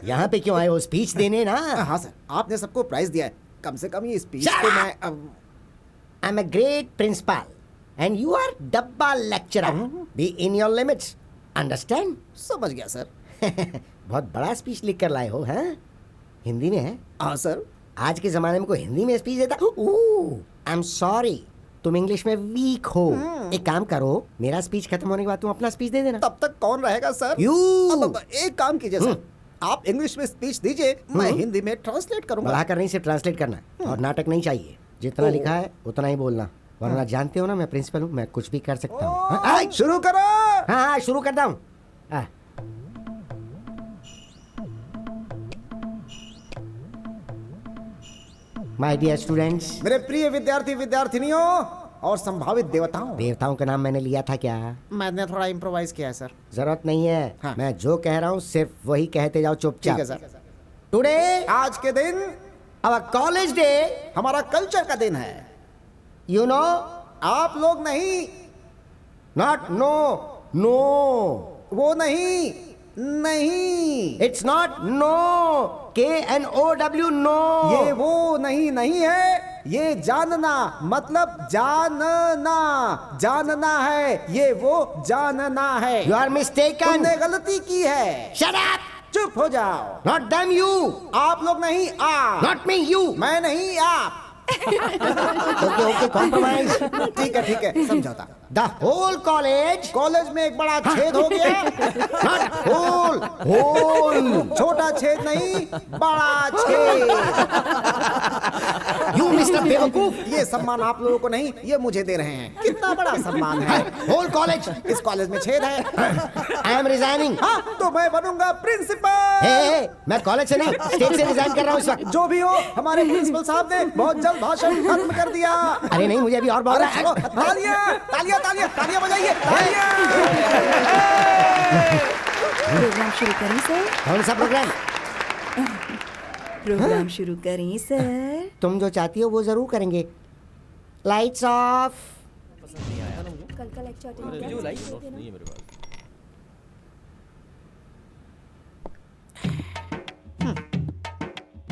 यहाँ पे क्यों आए हो? स्पीच देने ना। हाँ सर, आपने सबको प्राइज दिया है, कम से कम ये स्पीच तो मैं I am a great principal and you are डब्बा lecturer. Be in your limits, understand? समझ गया सर। बहुत बड़ा स्पीच लिख कर लाए हो, हैं? हिंदी में है? हाँ सर। आज के जमाने में कोई हिंदी में स्पीच देता? आई एम सॉरी, तुम इंग्लिश में वीक हो। एक काम करो, मेरा स्पीच खत्म होने के बाद तुम अपना स्पीच दे देना। तब तक कौन रहेगा सर? यू। एक काम कीजिए सर, आप इंग्लिश में स्पीच दीजिए, मैं हिंदी में ट्रांसलेट करूंगा। बढ़ा कर नहीं, सिर्फ ट्रांसलेट करना है। और नाटक नहीं चाहिए, जितना लिखा है उतना ही बोलना, वरना जानते हो ना मैं प्रिंसिपल हूँ, मैं कुछ भी कर सकता हूँ। शुरू करो। हाँ, शुरू करता हूँ। माय डियर स्टूडेंट्स, मेरे प्रिय विद्यार्थी विद्यार्थिनियों और संभावित देवताओं। देवताओं का नाम मैंने लिया था क्या? मैंने थोड़ा इम्प्रोवाइज किया है सर। जरूरत नहीं है। हाँ। मैं जो कह रहा हूँ सिर्फ वही कहते जाओ चुपचाप। ठीक है सर। टुडे आज के दिन आवर कॉलेज डे, हमारा कल्चर का दिन है। You know. आप लोग नहीं, नॉट नो, नो, वो नहीं, नहीं, it's not no, KNOW, no. ये वो नहीं नहीं है, ये जानना, मतलब जानना, जानना है, ये वो जानना है। You are mistaken. तुमने गलती की है। Shut up. चुप हो जाओ। Not them, you. आप लोग नहीं, आप। Not me, you. मैं नहीं, आप। Okay okay, compromise. ठीक है, समझौता। द होल कॉलेज, कॉलेज में एक बड़ा छेद हो गया। Not hole, hole. छोटा छेद नहीं, बड़ा छेद। यू मिस्टर बेवकूफ। ये सम्मान आप लोगों को नहीं, ये मुझे दे रहे हैं। कितना बड़ा सम्मान है। Whole college. इस कॉलेज में छेद है। I am resigning. हाँ, तो मैं बनूंगा प्रिंसिपल। मैं कॉलेज से नहीं, स्टेट से रिजाइन कर रहा हूँ इस वक्त। जो भी हो, हमारे प्रिंसिपल साहब ने बहुत जल्द भाषण खत्म कर दिया। अरे नहीं, मुझे अभी और बहुत अरे चलो, तालियां, तालियां, तालियां, तालियां बजाइए, तालियां। प्रोग्राम शुरू करें सर? कौन सा प्रोग्राम? प्रोग्राम शुरू करें सर? तुम जो चाहती हो वो जरूर करेंगे। Lights off. कल का लेक्चर अटेंड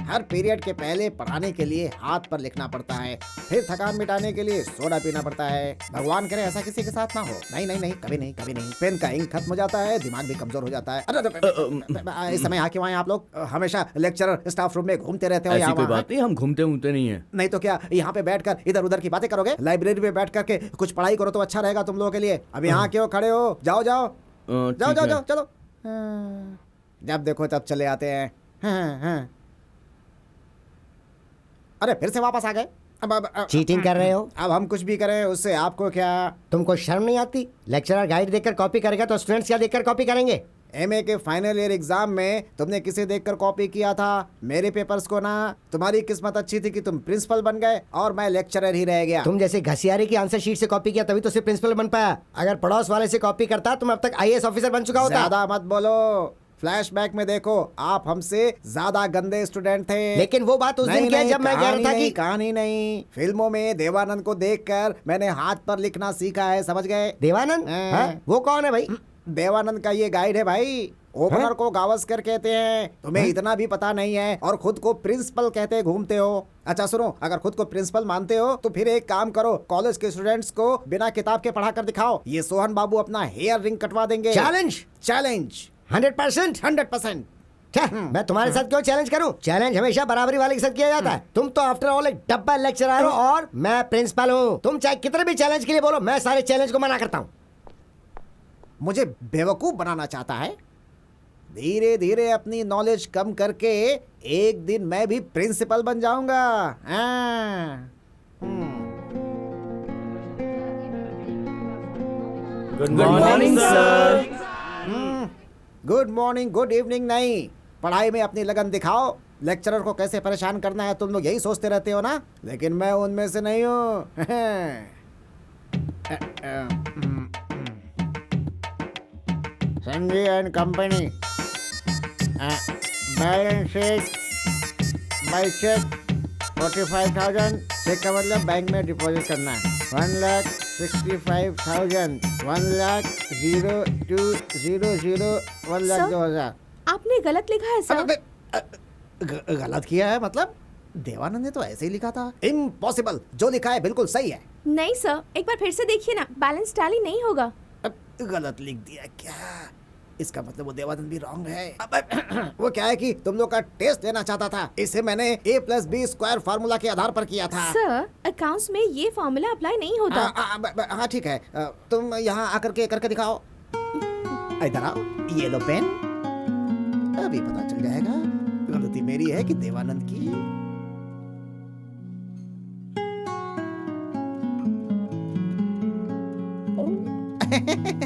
हर पीरियड के पहले पढ़ाने के लिए हाथ पर लिखना पड़ता है, फिर थकान मिटाने के लिए सोडा पीना पड़ता है। भगवान करे ऐसा किसी के साथ ना हो। नहीं नहीं नहीं, कभी नहीं, कभी नहीं। पेन का इंक खत्म हो जाता है, दिमाग भी कमजोर हो जाता है। अरे इस समय यहाँ क्यों आए आप लोग? हमेशा लेक्चरर स्टाफ रूम में घूमते रहते हो। ऐसी कोई बात नहीं, हम घूमते घूमते नहीं है। नहीं तो क्या यहाँ पे बैठकर इधर उधर की बातें करोगे? लाइब्रेरी में बैठ करके कुछ पढ़ाई करो तो अच्छा रहेगा तुम लोगों के लिए। अब यहाँ क्यों खड़े हो? जाओ जाओ जाओ जाओ जाओ, चलो। जब देखो तब चले आते हैं। अरे फिर से वापस आ गए। अब चीटिंग कर रहे हो? अब हम कुछ भी करें उससे आपको क्या? तुमको शर्म नहीं आती? लेक्चरर गाइड देखकर कॉपी करेगा तो स्टूडेंट्स क्या देखकर कॉपी करेंगे? एमए के फाइनल ईयर एग्जाम में तुमने किसे देखकर कॉपी किया था? मेरे पेपर्स को ना। तुम्हारी किस्मत अच्छी थी कि तुम प्रिंसिपल बन गए और मैं लेक्चरर ही रह गया। तुम जैसे घसियारे की आंसर शीट से कॉपी किया तभी तो सिर्फ प्रिंसिपल बन पाया। अगर पड़ोस वाले से कॉपी करता तुम अब तक IAS ऑफिसर बन चुका होता। ज्यादा मत बोलो। फ्लैशबैक में देखो, आप हमसे ज्यादा गंदे स्टूडेंट थे। लेकिन वो बात उस दिन क्या जब मैं कह रहा था कि कहानी नहीं, फिल्मों में देवानंद को देखकर मैंने हाथ पर लिखना सीखा है, समझ गए? देवानंद? हाँ? वो कौन है भाई? देवानंद का ये गाइड है भाई। ओपनर को गावस्कर कहते हैं। तुम्हें इतना भी पता नहीं है और खुद को प्रिंसिपल कहते घूमते हो। अच्छा सुनो, अगर खुद को प्रिंसिपल मानते हो तो फिर एक काम करो, कॉलेज के स्टूडेंट्स को बिना किताब के पढ़ा कर दिखाओ। ये सोहन बाबू अपना हेयर रिंग कटवा देंगे। चैलेंज? चैलेंज 100%? 100%। मैं तुम्हारे साथ क्यों चैलेंज करूं? चैलेंज हमेशा बराबरी वाले के साथ किया जाता है। तुम तो आफ्टर ऑल एक डब्बा लेक्चरर हो और मैं प्रिंसिपल हूं। तुम चाहे कितने भी चैलेंज के लिए बोलो, मैं सारे चैलेंज को मना करता हूं। मुझे बेवकूफ बनाना चाहता है? धीरे धीरे अपनी नॉलेज कम करके एक दिन मैं भी प्रिंसिपल बन जाऊंगा। Good morning sir. Good morning, good evening नहीं। पढ़ाई में अपनी लगन दिखाओ। लेक्चरर को कैसे परेशान करना है तुम लोग यही सोचते रहते हो ना, लेकिन मैं उनमें से नहीं हूँ। Sanjay and company, balance sheet, by cheque 45,000। Cheque का मतलब बैंक में डिपॉजिट करना है। 1,65,000, 1,00,002,000, 1,02,000। आप आपने गलत लिखा है सर। अबे, गलत किया है मतलब? देवानंद ने तो ऐसे ही लिखा था। इम्पॉसिबल, जो लिखा है बिल्कुल सही है। नहीं सर, एक बार फिर से देखिए ना, बैलेंस टैली नहीं होगा। गलत लिख दिया क्या? इसका मतलब वो देवानंद भी रॉन्ग है। वो क्या है कि तुम लोग का टेस्ट लेना चाहता था, इसे मैंने a+b² फार्मूला के आधार पर किया था। सर, अकाउंट्स में ये फॉर्मूला अप्लाई नहीं होता। हाँ ठीक है, तुम यहाँ आकर के करके दिखाओ। इधर आओ, ये लो पेन। अभी पता चल जाएगा गलती मेरी है कि देवानंद की।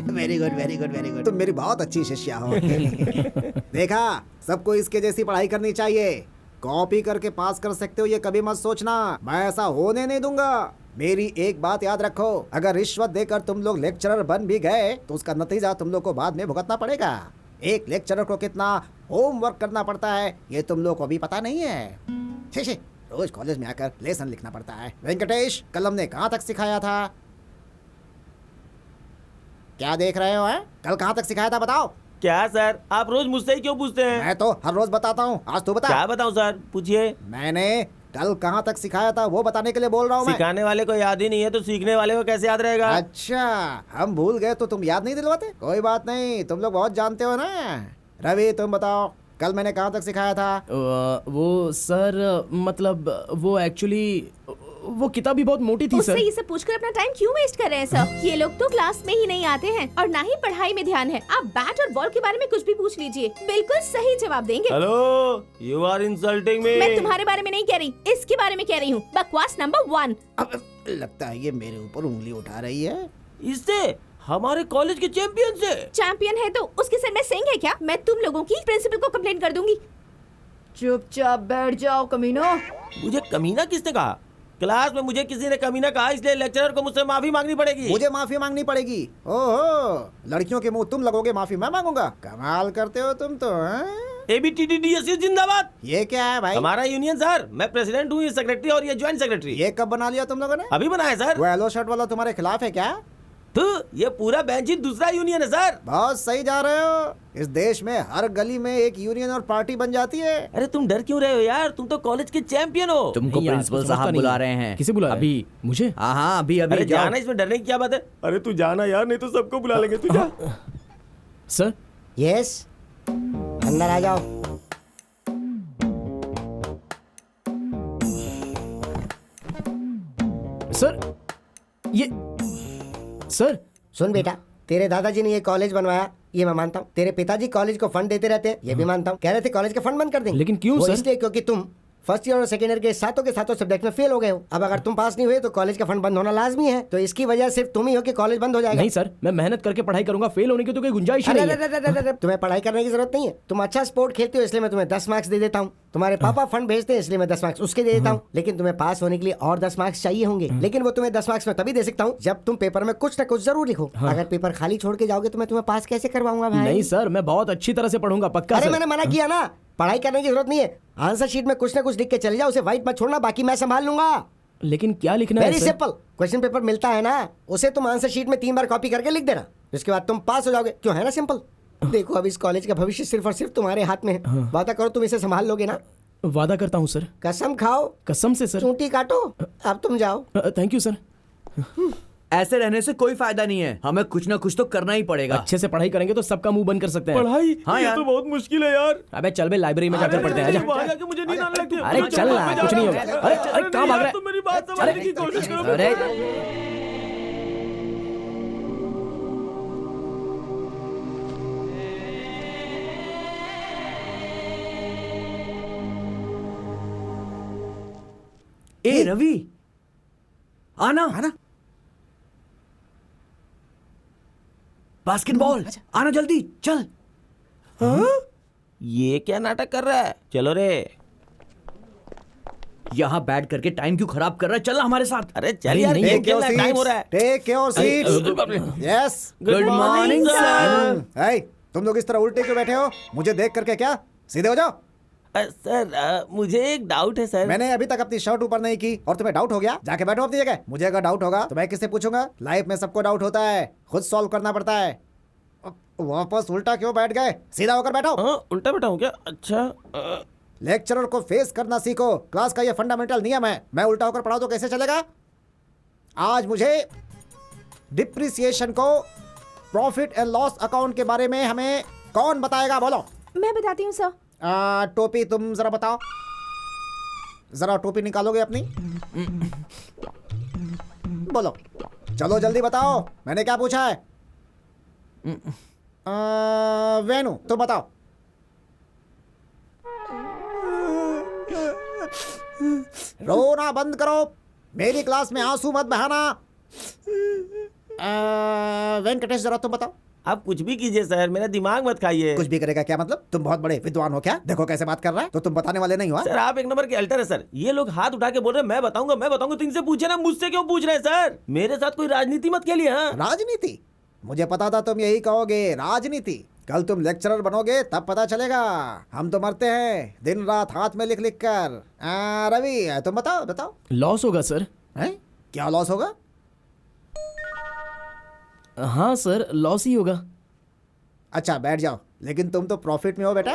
Very good very good very good, तुम मेरी बहुत अच्छी शिष्या हो। देखा, सबको इसके जैसी पढ़ाई करनी चाहिए। कॉपी करके पास कर सकते हो ये कभी मत सोचना, मैं ऐसा होने नहीं दूंगा। मेरी एक बात याद रखो, अगर रिश्वत देकर तुम लोग लेक्चरर बन भी गए तो उसका नतीजा तुम लोग को बाद में भुगतना पड़ेगा। एक लेक्चरर को कितना होमवर्क करना पड़ता है ये तुम लोग को अभी पता नहीं है। शी, रोज कॉलेज में आकर लेसन लिखना पड़ता है। वेंकटेश, कल हमने कहाँ तक सिखाया था? क्या देख रहे हो? है कल कहाँ तक सिखाया था बताओ। क्या सर, आप रोज मुझसे ही क्यों पूछते हैं? मैं तो हर रोज बताता हूँ, आज तू बता। क्या बताऊं सर, पूछिए। मैंने कल कहाँ तक सिखाया था वो बताने के लिए बोल रहा हूँ मैं। सिखाने वाले को याद ही नहीं है तो सीखने वाले को कैसे याद रहेगा? अच्छा, हम भूल गए तो तुम याद नहीं दिलवाते? कोई बात नहीं, तुम लोग बहुत जानते हो ना। रवि तुम बताओ, कल मैंने कहाँ तक सिखाया था? वो सर मतलब वो एक्चुअली वो किताब भी बहुत मोटी थी उससे सर। इसे पूछकर अपना टाइम क्यों वेस्ट कर रहे हैं सर? ये लोग तो क्लास में ही नहीं आते हैं और ना ही पढ़ाई में ध्यान है। आप बैट और बॉल के बारे में कुछ भी पूछ लीजिए, बिल्कुल सही जवाब देंगे। Hello, you are insulting me. मैं तुम्हारे बारे में नहीं कह रही, इसके बारे में कह रही हूँ। बकवास नंबर 1। अब लगता है ये मेरे ऊपर उंगली उठा रही है। इससे हमारे कॉलेज के चैंपियन से। चैंपियन है तो उसके सर में सिंह है क्या? मैं तुम लोगों की प्रिंसिपल को कंप्लेंट कर दूंगी। चुपचाप बैठ जाओ कमीनो। मुझे कमीना किसने कहा? क्लास में मुझे किसी ने कमीना कहा, इसलिए लेक्चरर को मुझसे माफी मांगनी पड़ेगी। मुझे माफी मांगनी पड़ेगी? ओहो, लड़कियों के मुंह तुम लगोगे, माफी मैं मांगूंगा? कमाल करते हो तुम तो। ABTTDS जिंदाबाद। ये क्या है भाई? हमारा यूनियन सर, मैं प्रेसिडेंट हूँ, ये सेक्रेटरी और ये ज्वाइंट सेक्रेटरी। ये कब बना लिया तुम लोगों ने? अभी बना है सर। वो येलो शर्ट वाला तुम्हारे खिलाफ है क्या? तो ये पूरा बेंच ही दूसरा यूनियन है सर। बहुत सही जा रहे हो। इस देश में हर गली में एक यूनियन और पार्टी बन जाती है। अरे तुम डर क्यों रहे हो यार, तुम तो कॉलेज के चैंपियन हो। तुमको नहीं यार, प्रिंसिपल तू साहब समझता बुला नहीं रहे हैं। किसे बुला रहे हैं? अभी मुझे? हाँ अभी अरे अभी जाओ। जाना, इसमें डरने की क्या बात है? अरे तू जाना यार, नहीं तो सबको बुला लेंगे। तू जा। सर यस, अंदर आ जाओ। सर ये सर सुन बेटा, तेरे दादाजी ने ये कॉलेज बनवाया, ये मैं मानता हूँ। तेरे पिताजी कॉलेज को फंड देते रहते हैं, ये भी मानता हूँ। कह रहे थे कॉलेज का फंड बंद कर देंगे। लेकिन क्यों वो सर? इसलिए क्योंकि तुम फर्स्ट ईयर और सेकंड ईयर के सातों सब्जेक्ट में फेल हो गए हो। अब अगर तुम पास नहीं हुए तो कॉलेज का फंड बंद होना लाजमी है। तो इसकी वजह सिर्फ तुम ही हो कि कॉलेज बंद हो जाएगा। नहीं सर, मैं मेहनत करके पढ़ाई करूंगा, फेल होने की तो कोई गुंजाइश ही अरे नहीं है। अरे, अरे, अरे, अरे, तुम्हें पढ़ाई करने की जरूरत नहीं है। तुम अच्छा स्पोर्ट खेलते हो इसलिए मैं तुम्हें 10 मार्क्स दे देता हूँ। तुम्हारे पापा फंड भेजते हैं इसलिए मैं 10 मार्क्स उसके दे देता हूँ। लेकिन तुम्हें पास होने के लिए और 10 मार्क्स चाहिए होंगे। लेकिन वो तुम्हें 10 मार्क्स में तभी दे सकता हूँ जब तुम पेपर में कुछ न कुछ जरूर लिखो। अगर पेपर खाली छोड़ के जाओगे तो मैं तुम्हें पास कैसे करवाऊंगा भाई? नहीं सर, मैं बहुत अच्छी तरह से पढ़ूंगा, पक्का अरे सर। मैंने मना किया ना, पढ़ाई करने की जरूरत नहीं है। आंसर शीट में कुछ ना कुछ लिख के चले जाओ, उसे व्हाइट मत छोड़ना, बाकी मैं संभाल लूंगा। लेकिन क्या लिखना है very sir? Simple, question paper मिलता है ना, उसे तुम आंसर शीट में 3 बार कॉपी करके लिख देना। उसके बाद तुम पास हो जाओगे। क्यों, है ना सिंपल? देखो अब इस कॉलेज का भविष्य सिर्फ और सिर्फ तुम्हारे हाथ में है। वादा करो तुम इसे संभाल लोगे ना? वादा करता हूँ सर। कसम खाओ, कसम से सर। चूंटी काटो। अब तुम जाओ। Thank you sir. ऐसे रहने से कोई फायदा नहीं है, हमें कुछ ना कुछ तो करना ही पड़ेगा। अच्छे से पढ़ाई करेंगे तो सबका मुंह बंद कर सकते हैं। पढ़ाई? हाँ ये यार। तो बहुत मुश्किल है यार। अबे चल बे, लाइब्रेरी में जाकर पढ़ते हैं। आजा। वहाँ जाके मुझे नींद आने लगती है। अरे चल ना, कुछ नहीं होगा। अरे अरे कहाँ भाग रहा है? तुम मेरी बात समझने की कोशिश करो। अरे ए रवि, आना आना। बास्केटबॉल, आना जल्दी चल। ये क्या नाटक कर रहा है? चलो रे। यहाँ बैठ करके टाइम क्यों खराब कर रहा है? चल हमारे साथ। अरे चल यार, नहीं, गेम टेक योर खेलना है, टाइम हो रहा है। Seats, take your seats. Yes. Good morning sir. तुम लोग इस तरह उल्टे क्यों बैठे हो? मुझे देख करके क्या? सीधे हो जाओ। सर मुझे एक डाउट है सर। मैंने अभी तक अपनी शर्ट ऊपर नहीं की और तुम्हें डाउट हो गया? जाके बैठो अपनी जगह। मुझे अगर डाउट होगा तो मैं किससे पूछूंगा? लाइफ में सबको डाउट होता है, खुद सॉल्व करना पड़ता है। वापस उल्टा क्यों बैठ गए? सीधा होकर बैठो। हाँ, उल्टा बैठा हूँ क्या? अच्छा लेक्चरर को फेस करना सीखो, क्लास का ये फंडामेंटल नियम है। मैं उल्टा होकर पढ़ाऊं तो कैसे चलेगा? आज मुझे डिप्रिसिएशन को प्रॉफिट एंड लॉस अकाउंट के बारे में हमें कौन बताएगा? बोलो। मैं बताती हूँ सर। टोपी तुम जरा बताओ, जरा टोपी निकालोगे अपनी? बोलो, चलो जल्दी बताओ, मैंने क्या पूछा है? वेनु तुम बताओ। रोना बंद करो, मेरी क्लास में आंसू मत बहाना। वेंकटेश जरा तुम बताओ। आप कुछ भी कीजिए सर, मेरा दिमाग मत खाइए। कुछ भी करेगा क्या मतलब? तुम बहुत बड़े विद्वान हो क्या? देखो कैसे बात कर रहा है, तो तुम बताने वाले नहीं हो? सर आप एक नंबर के अल्टर है सर। ये लोग हाथ उठा के बोल रहे हैं मैं बताऊंगा तो इनसे पूछे ना, मुझसे क्यों पूछ रहे हैं सर? मेरे साथ कोई राजनीति मत खेलिए। हाँ राजनीति? मुझे पता था तुम यही कहोगे, राजनीति। कल तुम लेक्चरर बनोगे तब पता चलेगा। हम तो मरते हैं दिन रात हाथ में लिख लिख कर। रवि तुम बताओ बताओ। लॉस होगा सर। हैं? क्या लॉस होगा? हाँ सर, लॉस ही होगा। अच्छा बैठ जाओ, लेकिन तुम तो प्रॉफिट में हो बेटा।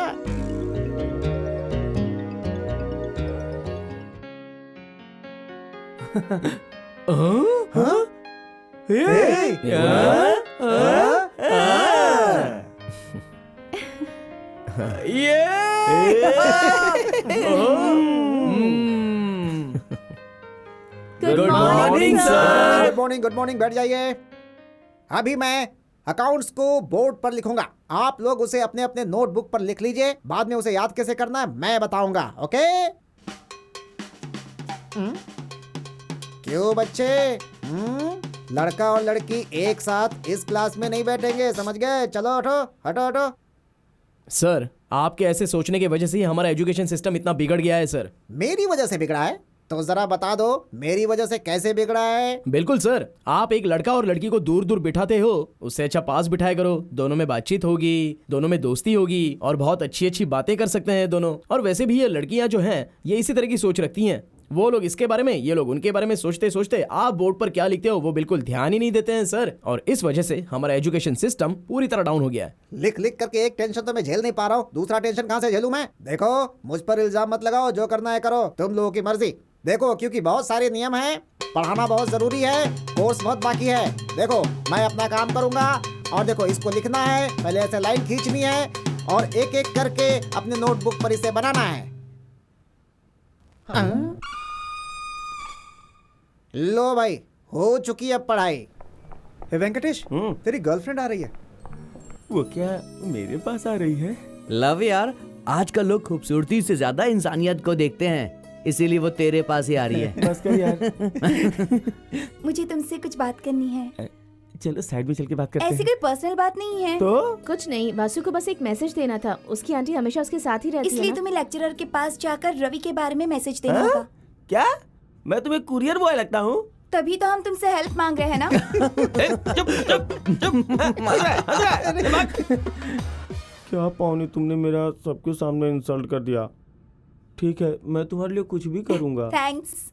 Good morning sir. Good morning good morning, बैठ जाइए। अभी मैं अकाउंट्स को बोर्ड पर लिखूंगा, आप लोग उसे अपने अपने नोटबुक पर लिख लीजिए। बाद में उसे याद कैसे करना है मैं बताऊंगा, ओके? क्यों बच्चे? लड़का और लड़की एक साथ इस क्लास में नहीं बैठेंगे, समझ गए? चलो हटो हटो हटो। सर, आपके ऐसे सोचने की वजह से ही हमारा एजुकेशन सिस्टम इतना बिगड़ गया है सर। मेरी वजह से बिगड़ा है? तो जरा बता दो मेरी वजह से कैसे बिगड़ा है? बिल्कुल सर, आप एक लड़का और लड़की को दूर दूर बिठाते हो, उससे अच्छा पास बिठाया करो। दोनों में बातचीत होगी, दोनों में दोस्ती होगी और बहुत अच्छी अच्छी बातें कर सकते हैं दोनों। और वैसे भी ये लड़कियां जो हैं ये इसी तरह की सोच रखती हैं। वो लोग इसके बारे में, ये लोग उनके बारे में सोचते सोचते आप बोर्ड पर क्या लिखते हो वो बिल्कुल ध्यान ही नहीं देते हैं सर। और इस वजह से हमारा एजुकेशन सिस्टम पूरी तरह डाउन हो गया है। लिख लिख करके एक टेंशन तो मैं झेल नहीं पा रहा हूँ, दूसरा टेंशन कहाँ से झेलूं मैं? देखो मुझ पर इल्जाम मत लगाओ, जो करना है करो, तुम लोगों की मर्जी। देखो क्योंकि बहुत सारे नियम हैं, पढ़ाना बहुत जरूरी है, कोर्स बहुत बाकी है। देखो मैं अपना काम करूंगा और देखो इसको लिखना है, पहले ऐसे लाइन खींचनी है और एक एक करके अपने नोटबुक पर इसे बनाना है। लो भाई, हो चुकी अब पढ़ाई। हे वेंकटेश, तेरी गर्लफ्रेंड आ रही है। वो क्या मेरे पास आ रही है? लव यार, आजकल लोग खूबसूरती से ज्यादा इंसानियत को देखते हैं, इसीलिए वो तेरे पास ही आ रही है। बस कर यार। मुझे तुमसे कुछ बात करनी है। चलो साइड में चल के बात करते ऐसी कोई पर्सनल बात नहीं है। तो कुछ नहीं, वासु को बस एक मैसेज देना था। उसकी आंटी हमेशा उसके साथ ही रहती है इसलिए ना? तुम्हें लेक्चरर के पास जाकर रवि के बारे में मैसेज देना होगा। क्या मैं तुम्हें कुरियर बॉय लगता हूँ? तभी तो हम तुमसे हेल्प मांग रहे हैं ना। चुप चुप चुप। हंस रहा है। क्या पाऊनी, तुमने मेरा सबके सामने इंसल्ट कर दिया। ठीक है, मैं तुम्हारे लिए कुछ भी करूंगा। Thanks.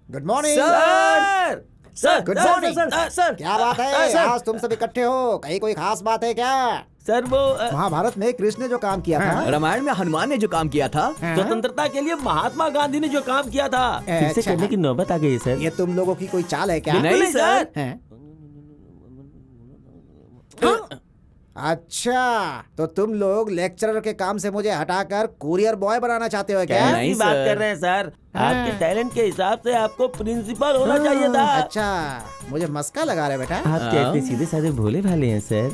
Good morning sir sir good sir, morning sir, sir क्या बात है? सर। आज तुम सब इकट्ठे हो, कहीं कोई खास बात है क्या? सर वो महाभारत में कृष्ण ने जो काम किया था, रामायण में हनुमान ने जो काम किया था, स्वतंत्रता के लिए महात्मा गांधी ने जो काम किया था, फिर से अच्छा। करने की नौबत आ गई है सर। ये तुम लोगों की कोई चाल है क्या? नहीं सर। हैं? अच्छा, तो तुम लोग लेक्चरर के काम से मुझे हटाकर कुरियर बॉय बनाना चाहते हो क्या? नहीं कैसी बात सर। कर रहे हैं सर? आपके टैलेंट के हिसाब से आपको प्रिंसिपल होना चाहिए था। अच्छा, मुझे मस्का लगा रहे बेटा। आप कहते सीधे साधे भोले भाले हैं सर।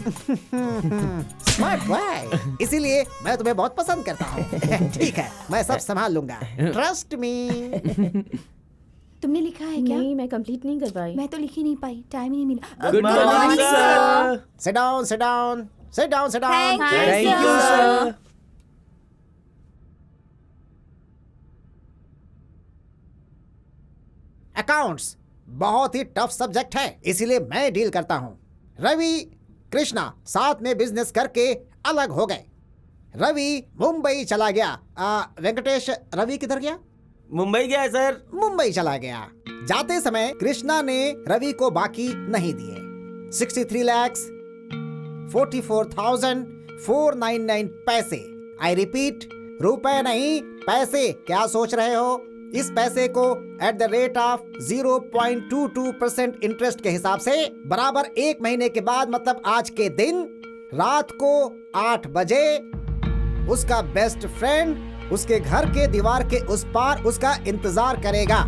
स्मार्ट बॉय, इसीलिए मैं तुम्हें बहुत पसंद करता हूँ। ठीक है, मैं सब संभाल लूंगा, ट्रस्ट मी। तुमने लिखा है क्या? नहीं, मैं कंप्लीट नहीं कर पाई। मैं तो लिख ही नहीं पाई, टाइम ही नहीं मिला। Good morning sir. Sit down sit down sit down sit down. Thank you, sir. Accounts बहुत ही टफ सब्जेक्ट है, इसीलिए मैं डील करता हूँ। रवि कृष्णा साथ में बिजनेस करके अलग हो गए। रवि मुंबई चला गया। वेंकटेश, रवि किधर गया? मुंबई गया है सर। मुंबई चला गया। जाते समय कृष्णा ने रवि को बाकी नहीं दिए। 63 lakhs 44,499 पैसे। आई रिपीट, रुपए नहीं पैसे। क्या सोच रहे हो? इस पैसे को at the rate of 0.22% interest के हिसाब से बराबर 1 महीने के बाद, मतलब आज के दिन रात को 8 बजे उसका बेस्ट फ्रेंड उसके घर के दीवार के उस पार उसका इंतजार करेगा।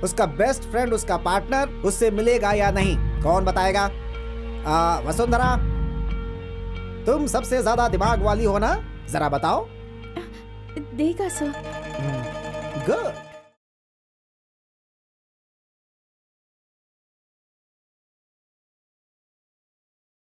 उसका बेस्ट फ्रेंड, उसका पार्टनर उससे मिलेगा या नहीं, कौन बताएगा? वसुंधरा, तुम सबसे ज्यादा दिमाग वाली हो ना, जरा बताओ। देखा सर। गुड।